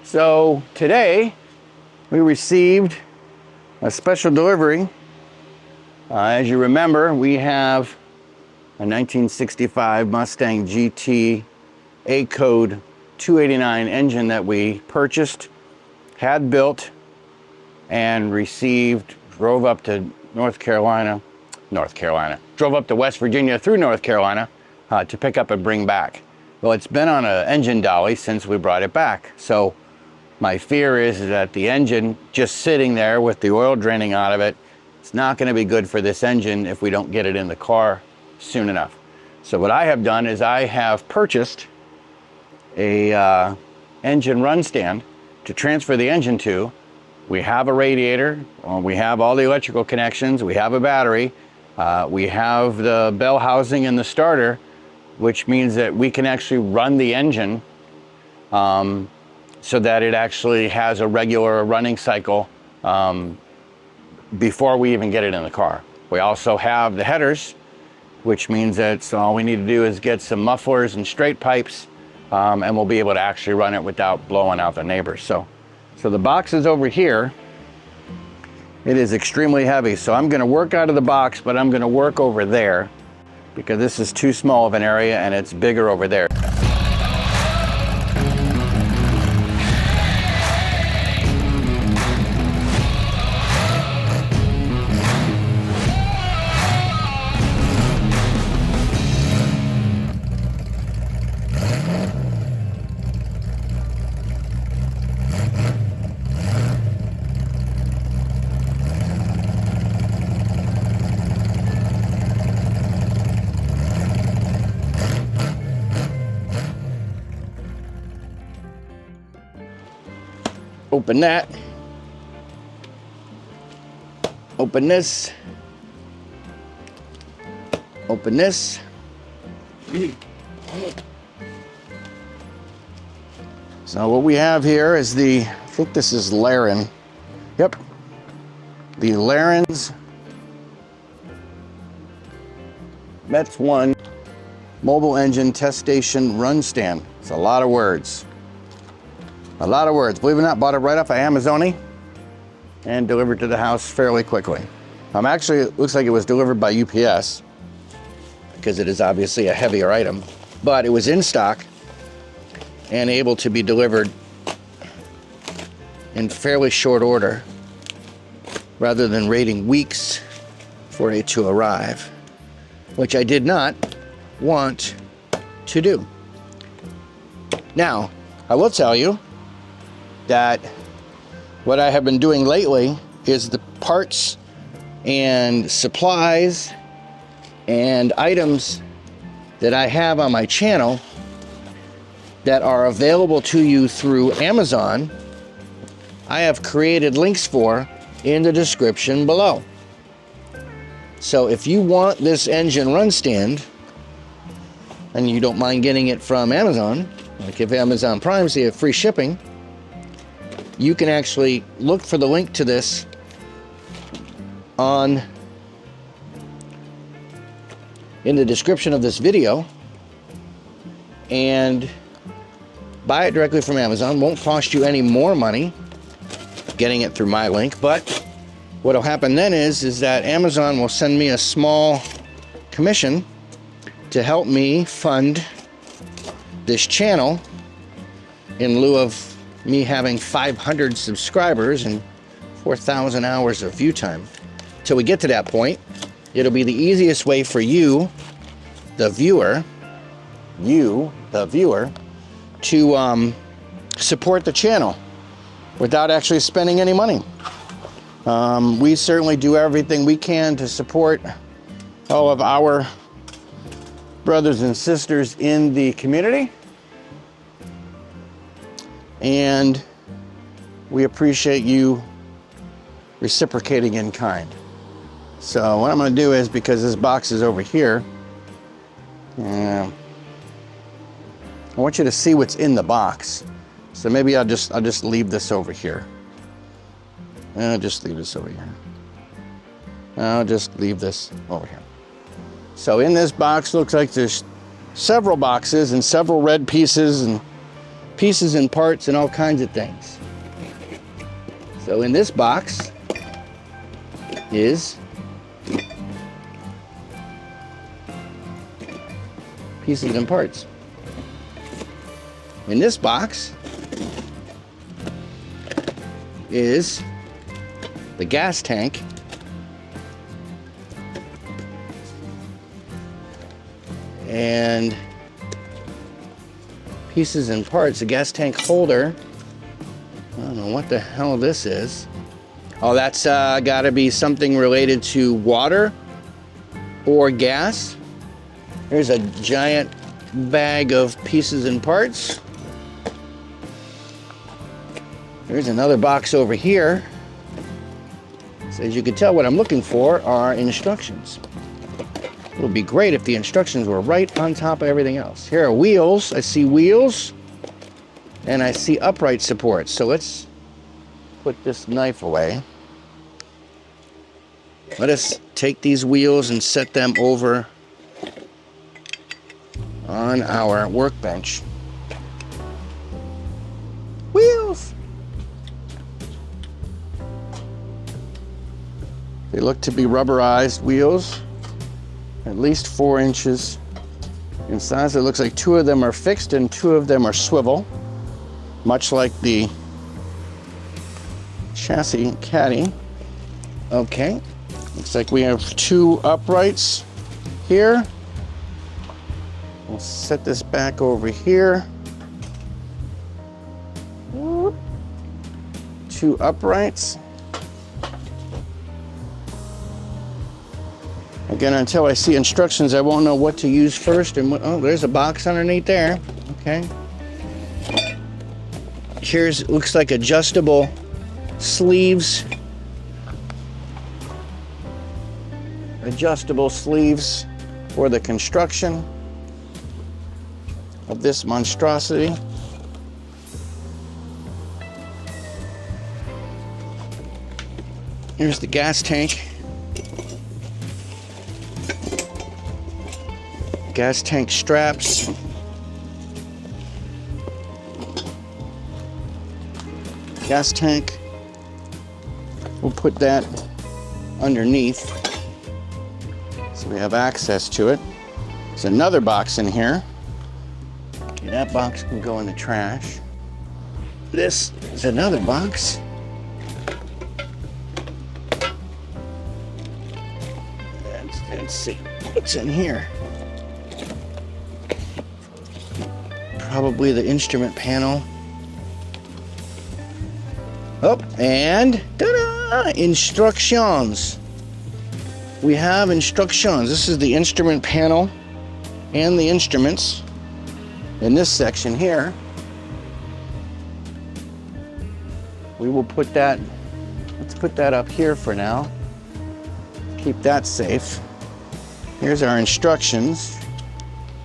So today we received a special delivery. As you remember, we have a 1965 Mustang GT A-code 289 engine that we purchased, had built, and received, drove up to drove up to West Virginia through North Carolina to pick up and bring back. Well, it's been on an engine dolly since we brought it back. So my fear is that the engine just sitting there with the oil draining out of it, it's not going to be good for this engine if we don't get it in the car soon enough. So what I have done is I have purchased a engine run stand to transfer the engine to. We have a radiator, we have all the electrical connections, we have a battery, we have the bell housing and the starter, which means that we can actually run the engine so that it actually has a regular running cycle before we even get it in the car. We also have the headers, which means that all we need to do is get some mufflers and straight pipes, and we'll be able to actually run it without blowing out the neighbors. So the box is over here. It is extremely heavy, so I'm going to work out of the box, but I'm going to work over there because this is too small of an area and it's bigger over there. Open that. Open this. Open this. So what we have here is I think this is Laren. Yep. The Laren's Mets-1 mobile engine test station run stand. It's a lot of words. A lot of words. Believe it or not, bought it right off of Amazon and delivered to the house fairly quickly. Actually, it looks like it was delivered by UPS because it is obviously a heavier item, but it was in stock and able to be delivered in fairly short order rather than waiting weeks for it to arrive, which I did not want to do. Now, I will tell you that what I have been doing lately is the parts and supplies and items that I have on my channel that are available to you through Amazon, I have created links for in the description below. So if you want this engine run stand and you don't mind getting it from Amazon, like if Amazon Prime, so you have free shipping, you can actually look for the link to this in the description of this video and buy it directly from Amazon. Won't cost you any more money getting it through my link, but what'll happen then is that Amazon will send me a small commission to help me fund this channel in lieu of me having 500 subscribers and 4,000 hours of view time. Till we get to that point, it'll be the easiest way for you, the viewer, to support the channel without actually spending any money. We certainly do everything we can to support all of our brothers and sisters in the community, and we appreciate you reciprocating in kind. So what I'm going to do is, because this box is over here, I want you to see what's in the box. So maybe I'll just leave this over here. I'll just leave this over here. I'll just leave this over here. So in this box, looks like there's several boxes and several red pieces and pieces and parts and all kinds of things. So in this box is pieces and parts. In this box is the gas tank and pieces and parts, the gas tank holder. I don't know what the hell this is. Oh, that's gotta be something related to water or gas. There's a giant bag of pieces and parts. There's another box over here. So as you can tell, what I'm looking for are instructions. It would be great if the instructions were right on top of everything else. Here are wheels. I see wheels and I see upright supports. So let's put this knife away. Let us take these wheels and set them over on our workbench. Wheels! They look to be rubberized wheels, at least 4 inches in size. It looks like 2 of them are fixed and 2 of them are swivel, much like the chassis caddy. Okay, looks like we have 2 uprights here. We'll set this back over here. 2 uprights. Again, until I see instructions, I won't know what to use first. And oh, there's a box underneath there. Okay. Here's, looks like adjustable sleeves. Adjustable sleeves for the construction of this monstrosity. Here's the gas tank. Gas tank straps. Gas tank. We'll put that underneath so we have access to it. There's another box in here. Okay, that box can go in the trash. This is another box. Let's see what's in here. Probably the instrument panel. Oh, and ta-da! Instructions. We have instructions. This is the instrument panel and the instruments in this section here. We will put that, let's put that up here for now. Keep that safe. Here's our instructions.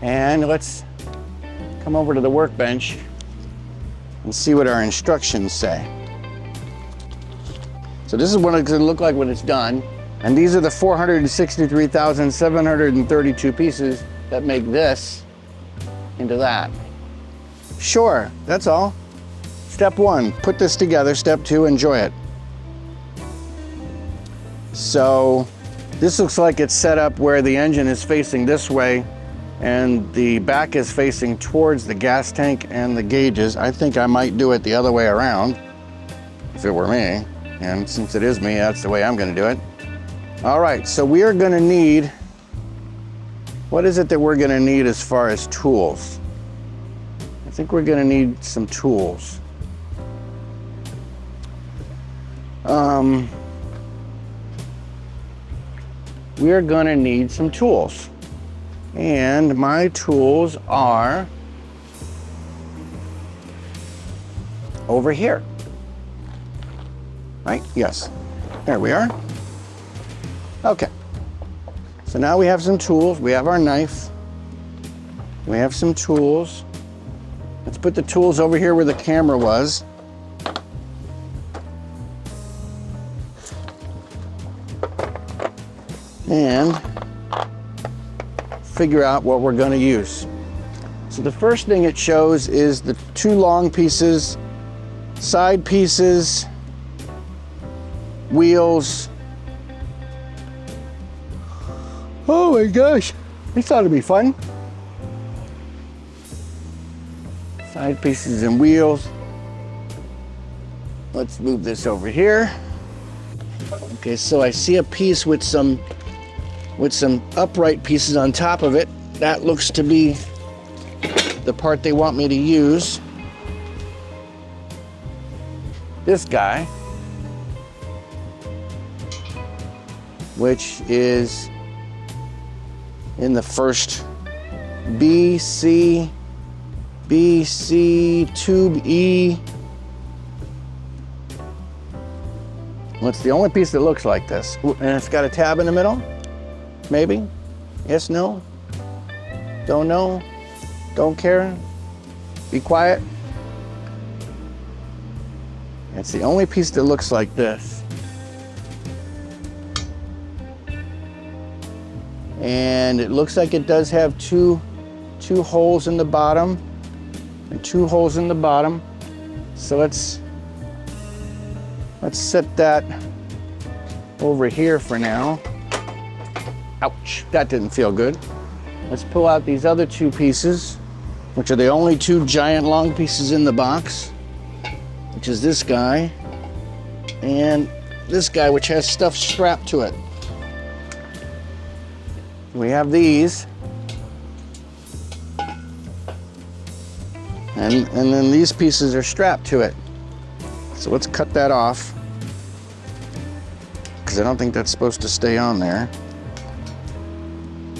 And let's come over to the workbench and see what our instructions say. So this is what it's gonna look like when it's done. And these are the 463,732 pieces that make this into that. Sure, that's all. Step 1, put this together. Step 2, enjoy it. So this looks like it's set up where the engine is facing this way and the back is facing towards the gas tank and the gauges. I think I might do it the other way around if it were me. And since it is me, that's the way I'm gonna do it. All right, so we are gonna need, what is it that we're gonna need as far as tools? I think we're gonna need some tools. We are gonna need some tools. And my tools are over here. Right? Yes. There we are. Okay. So now we have some tools. We have our knife. We have some tools. Let's put the tools over here where the camera was. And figure out what we're going to use. So the first thing it shows is the two long pieces, side pieces, wheels. Oh my gosh, I thought it'd be fun. Side pieces and wheels. Let's move this over here. Okay, so I see a piece with some upright pieces on top of it. That looks to be the part they want me to use. This guy, which is in the first BC tube E. Well, it's the only piece that looks like this. And it's got a tab in the middle? Maybe? Yes, no? Don't know? Don't care? Be quiet? It's the only piece that looks like this. And it looks like it does have two holes in the bottom and two holes in the bottom. So let's set that over here for now. Ouch, that didn't feel good. Let's pull out these other two pieces, which are the only two giant long pieces in the box, which is this guy and this guy, which has stuff strapped to it. We have these. And then these pieces are strapped to it. So let's cut that off, because I don't think that's supposed to stay on there.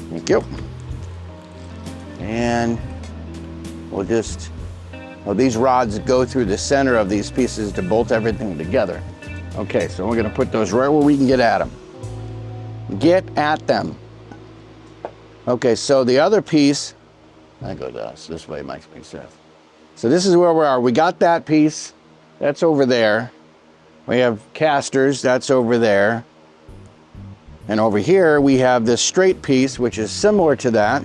Thank you. And we'll just, well, these rods go through the center of these pieces to bolt everything together. Okay, so we're gonna put those right where we can get at them. Get at them. Okay, so the other piece, I go this way, makes sense. So this is where we are. We got that piece. That's over there. We have casters, that's over there. And over here we have this straight piece, which is similar to that,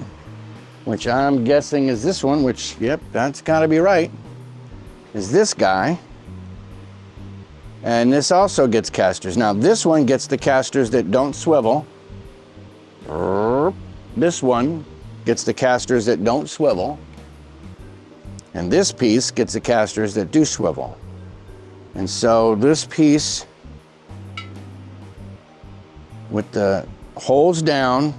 which I'm guessing is this one, which, yep, that's gotta be right, is this guy. And this also gets casters. Now this one gets the casters that don't swivel. This one gets the casters that don't swivel. And this piece gets the casters that do swivel. And so this piece with the holes down,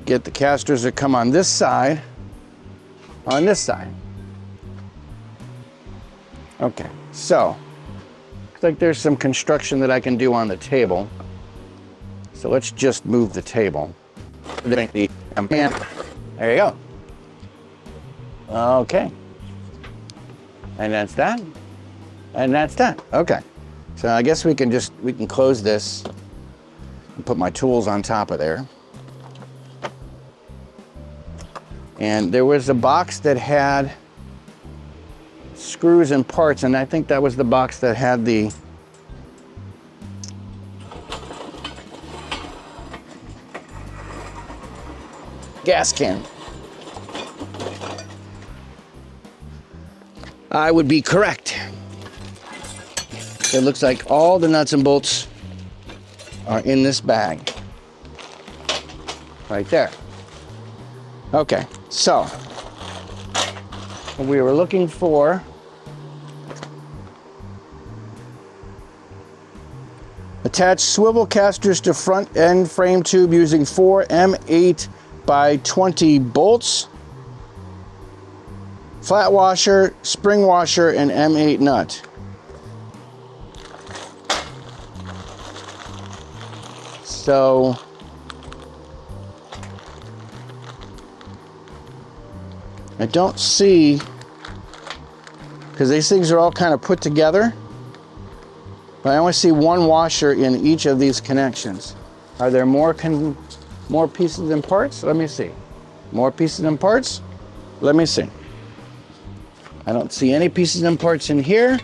get the casters that come on this side, on this side. Okay, so looks like there's some construction that I can do on the table. So let's just move the table. There you go. Okay. And that's that. And that's that. Okay. So I guess we can close this and put my tools on top of there. And there was a box that had screws and parts, and I think that was the box that had the gas can. I would be correct. It looks like all the nuts and bolts are in this bag. Right there. Okay, so we were looking for attach swivel casters to front end frame tube using 4 M8 by 20 bolts, flat washer, spring washer, and M8 nut. So I don't see, because these things are all kind of put together, but I only see one washer in each of these connections. Are there more pieces and parts? Let me see. More pieces and parts? Let me see. I don't see any pieces and parts in here.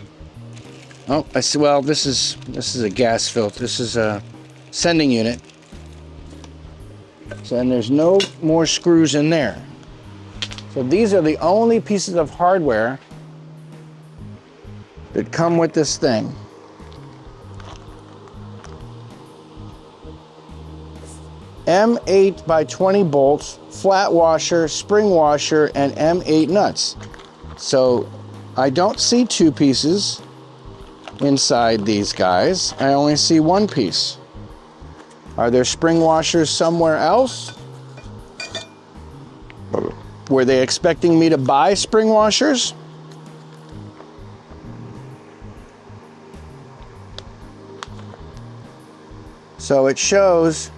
Oh, I see. Well, this is a gas filter. This is a sending unit. So, and there's no more screws in there. So these are the only pieces of hardware that come with this thing. M8 by 20 bolts, flat washer, spring washer, and M8 nuts. So I don't see two pieces inside these guys. I only see one piece. Are there spring washers somewhere else? Were they expecting me to buy spring washers? So it shows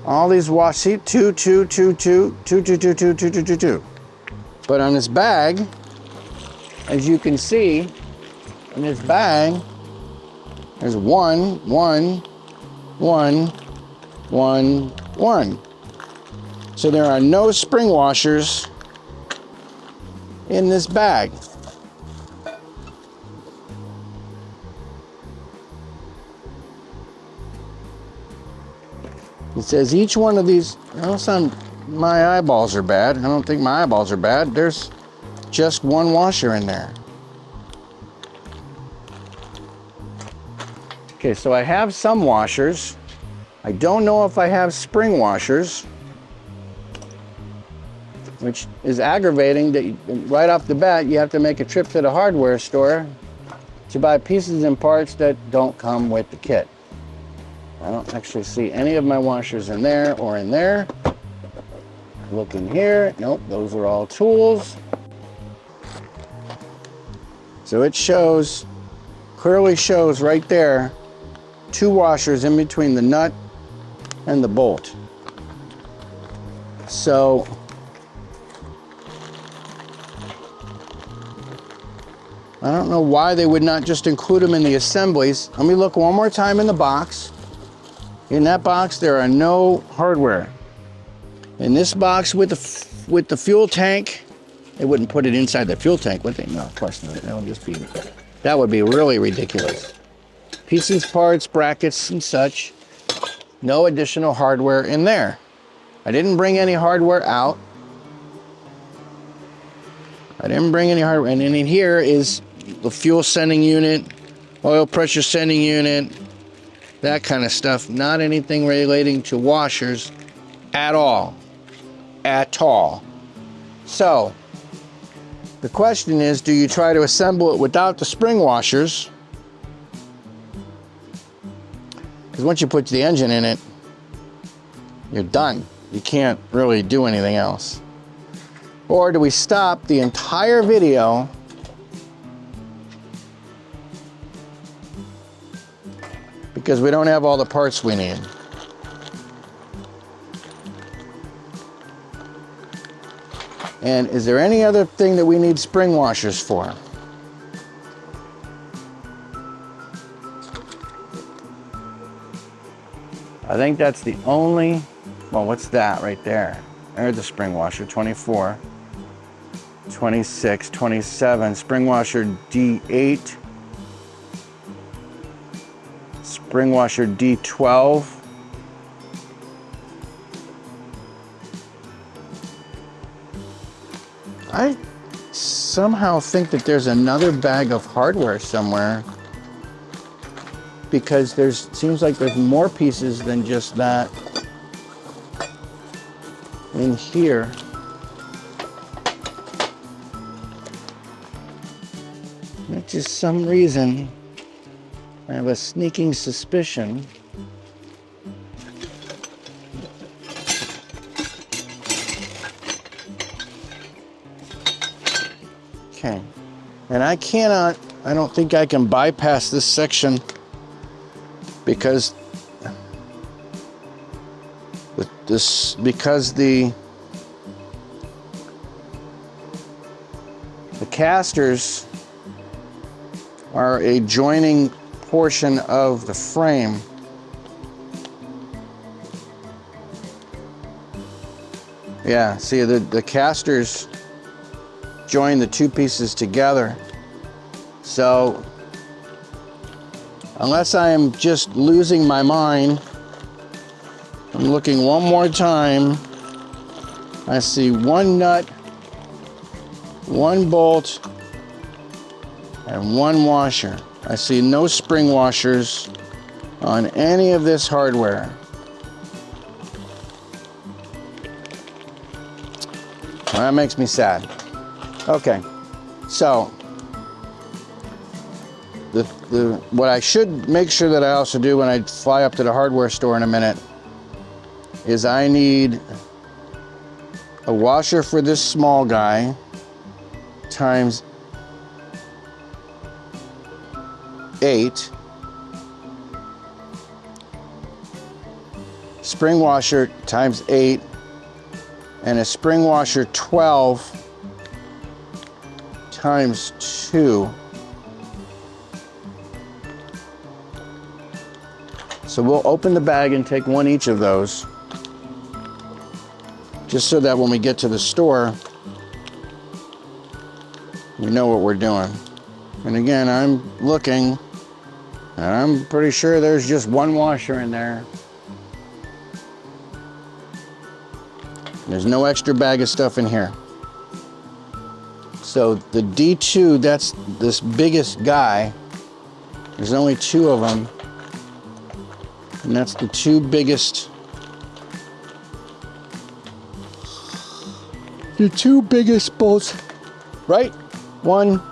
all these wash, see, 2, 2, 2, 2, 2, 2, 2, 2, 2, 2, 2, 2. But on this bag, as you can see, in this bag, there's 1, 1, 1, 1, 1. So there are no spring washers in this bag. It says each one of these, my eyeballs are bad. I don't think my eyeballs are bad. There's just one washer in there. Okay, so I have some washers. I don't know if I have spring washers, which is aggravating that right off the bat you have to make a trip to the hardware store to buy pieces and parts that don't come with the kit. I don't actually see any of my washers in there or in there. Look in here. Nope, those are all tools. So it shows, clearly shows right there, two washers in between the nut and the bolt. So I don't know why they would not just include them in the assemblies. Let me look one more time in the box. In that box, there are no hardware. In this box with the fuel tank, they wouldn't put it inside the fuel tank, would they? No, of course not. That would be really ridiculous. Pieces, parts, brackets, and such. No additional hardware in there. I didn't bring any hardware out. I didn't bring any hardware. And in here is the fuel sending unit, oil pressure sending unit, that kind of stuff. Not anything relating to washers at all. At all. So, the question is, do you try to assemble it without the spring washers? Because once you put the engine in it, you're done. You can't really do anything else. Or do we stop the entire video because we don't have all the parts we need? And is there any other thing that we need spring washers for? I think that's the only, well, what's that right there? There's the spring washer, 24, 26, 27, spring washer D8, spring washer D12, I somehow think that there's another bag of hardware somewhere, because seems like there's more pieces than just that in here. For just some reason, I have a sneaking suspicion okay, and I don't think I can bypass this section because the casters are a joining portion of the frame. Yeah, see, the casters join the two pieces together. So unless I am just losing my mind I'm looking one more time. I see one nut, one bolt, and one washer. I see no spring washers on any of this hardware. Well, that makes me sad. Okay, so what I should make sure that I also do when I fly up to the hardware store in a minute is I need a washer for this small guy times 8, spring washer times 8, and a spring washer 12 times 2. So we'll open the bag and take one each of those, just so that when we get to the store, we know what we're doing. And again, I'm looking, and I'm pretty sure there's just one washer in there. There's no extra bag of stuff in here. So the D2, that's this biggest guy. There's only 2 of them. And that's the 2 biggest. The 2 biggest bolts, right? 1,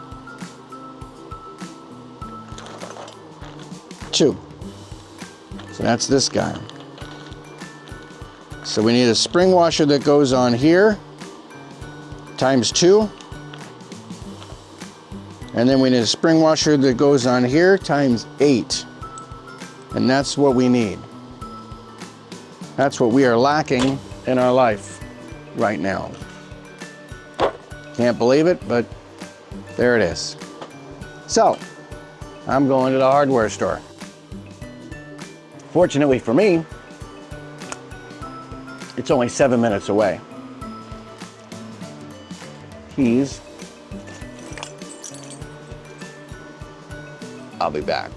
2. So that's this guy. So we need a spring washer that goes on here, times 2. And then we need a spring washer that goes on here, times 8. And that's what we need. That's what we are lacking in our life right now. Can't believe it, but there it is. So, I'm going to the hardware store. Fortunately for me, it's only 7 minutes away. Keys. I'll be back.